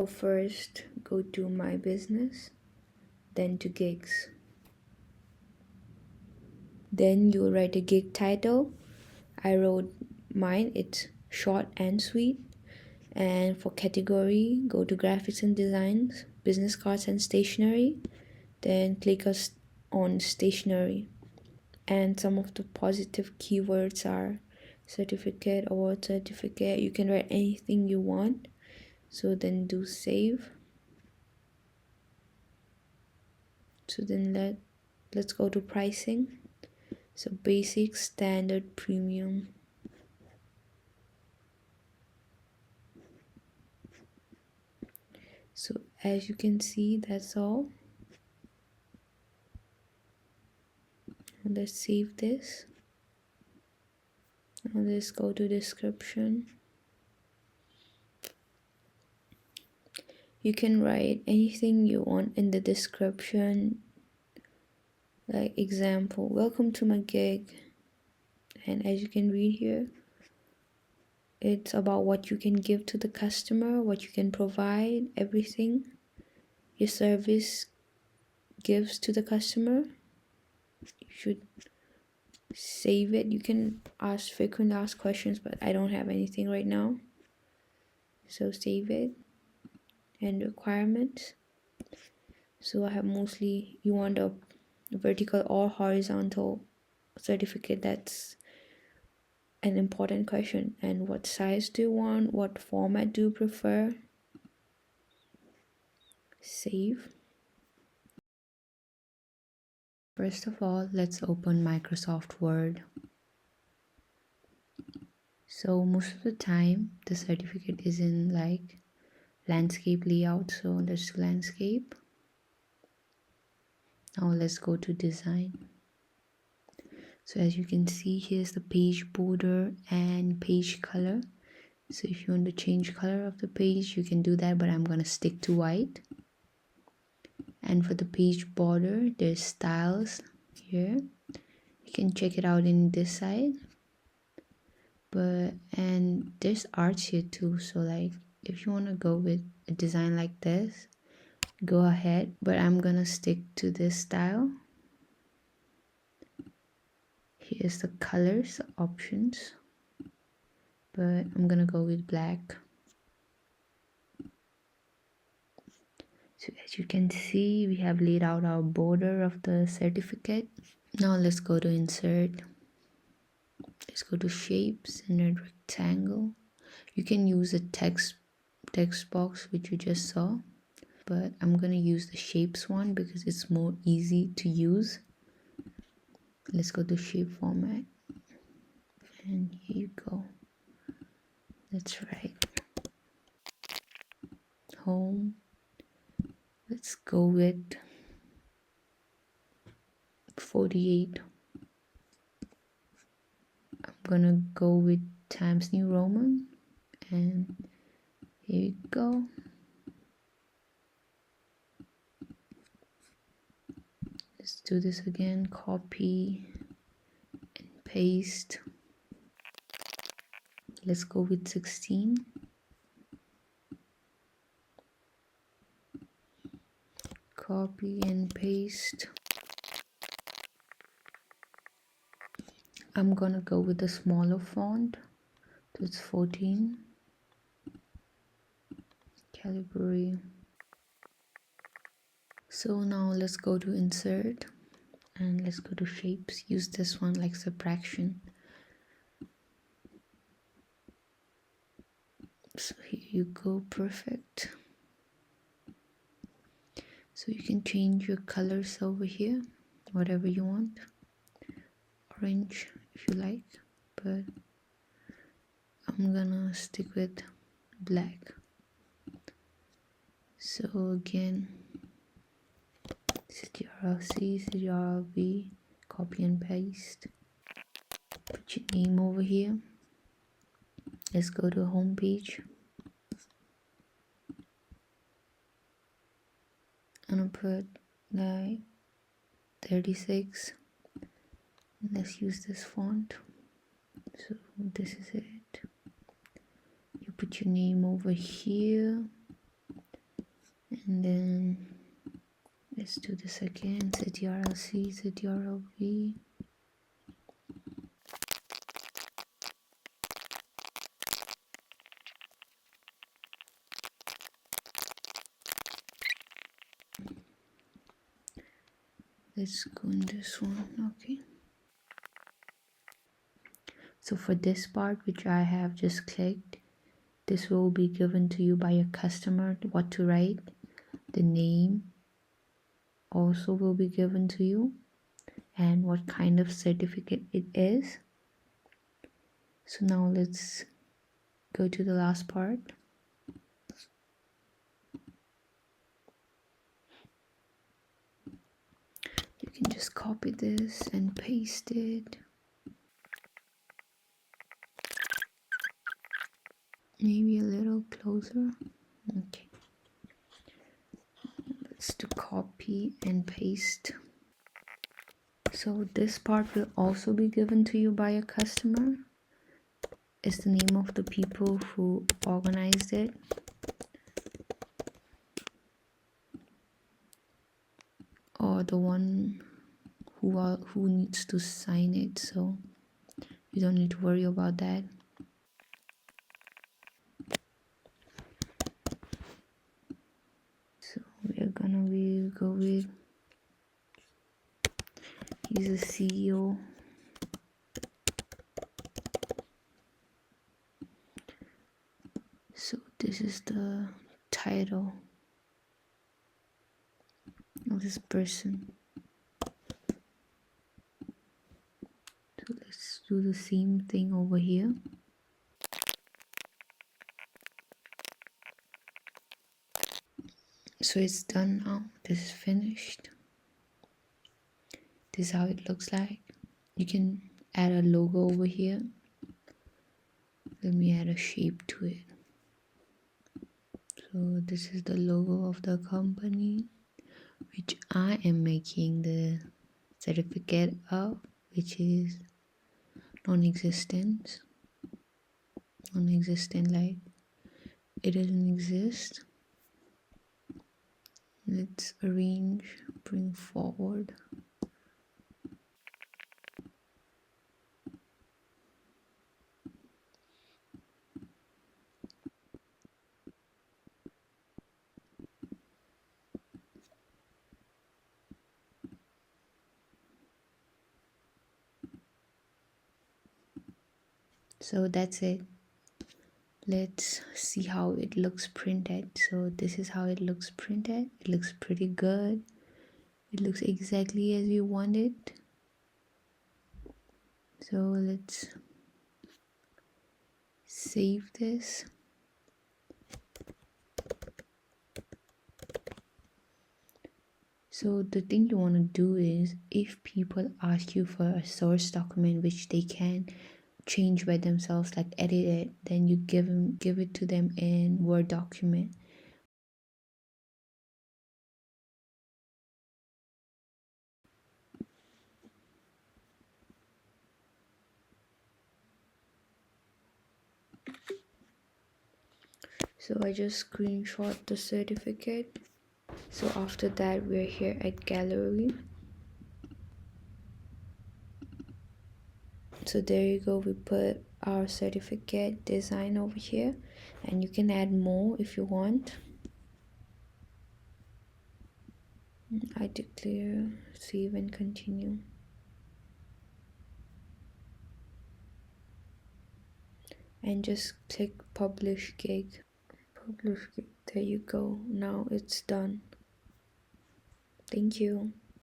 So first go to my business, then to gigs. Then you write a gig title. I wrote mine, it's short and sweet. And for category, go to graphics and designs, business cards and stationery. Then click on stationery. And some of the positive keywords are certificate, award certificate. You can write anything you want. So then do save. So then let's go to pricing. So basic, standard, premium. So as you can see, that's all. Let's save this. Now let's go to description. You can write anything you want in the description. Like example, welcome to my gig. And as you can read here, it's about what you can give to the customer, what you can provide, everything your service gives to the customer. You should save it. You can frequently ask questions, but I don't have anything right now. So save it. And requirements. So I have mostly, you want a vertical or horizontal certificate. That's an important question. And what size do you want? What format do you prefer? Save. First of all, let's open Microsoft Word. So most of the time the certificate is in like landscape layout, so let's do landscape. Now let's go to design. So as you can see, here's the page border and page color. So if you want to change color of the page, you can do that, but I'm gonna stick to white. And for the page border, there's styles here. You can check it out in this side. And there's arts here too. So like if you want to go with a design like this, go ahead, but I'm gonna stick to this style. Here's the colors options, but I'm gonna go with black. So as you can see, we have laid out our border of the certificate. Now let's go to insert. Let's go to shapes and a rectangle. You can use a text box which you just saw, but I'm gonna use the shapes one because it's more easy to use. Let's go to shape format, and here you go. Let's write home. Let's go with 48. I'm gonna go with Times New Roman, and here you go. Let's do this again. Copy and paste. Let's go with 16. Copy and paste. I'm gonna go with the smaller font. So it's 14. Calibri. So now let's go to insert and let's go to shapes. Use this one like subtraction. So here you go, perfect. So you can change your colors over here, whatever you want. Orange if you like, but I'm gonna stick with black. So again, Ctrl-C, Ctrl-V, copy and paste. Put your name over here. Let's go to home page. I'm gonna put like 36. Let's use this font. So this is it. You put your name over here. And then let's do this again. ZRLC, ZRLV. Let's go in this one. Okay. So for this part, which I have just clicked, this will be given to you by your customer, what to write. The name also will be given to you, and what kind of certificate it is. So now let's go to the last part. You can just copy this and paste it. Maybe a little closer. Okay. Let's do copy and paste. So this part will also be given to you by a customer. It's the name of the people who organized it. Or the one who needs to sign it, so you don't need to worry about that. So we're gonna go with, he's a CEO. So this is the title of this person. So let's do the same thing over here. So it's done now. This is finished. This is how it looks like. You can add a logo over here. Let me add a shape to it. So this is the logo of the company, which I am making the certificate of, which is non-existent, like it doesn't exist. Let's arrange, bring forward. So that's it. Let's see how it looks printed. So this is how it looks printed. It looks pretty good. It looks exactly as we want it. So let's save this. So the thing you want to do is, if people ask you for a source document which they can change by themselves, like edit it, then you give it to them in Word document. So I just screenshot the certificate. So after that, we're here at gallery. So there you go, we put our certificate design over here, and you can add more if you want. I declare, save and continue. And just click publish gig. There you go. Now it's done. Thank you.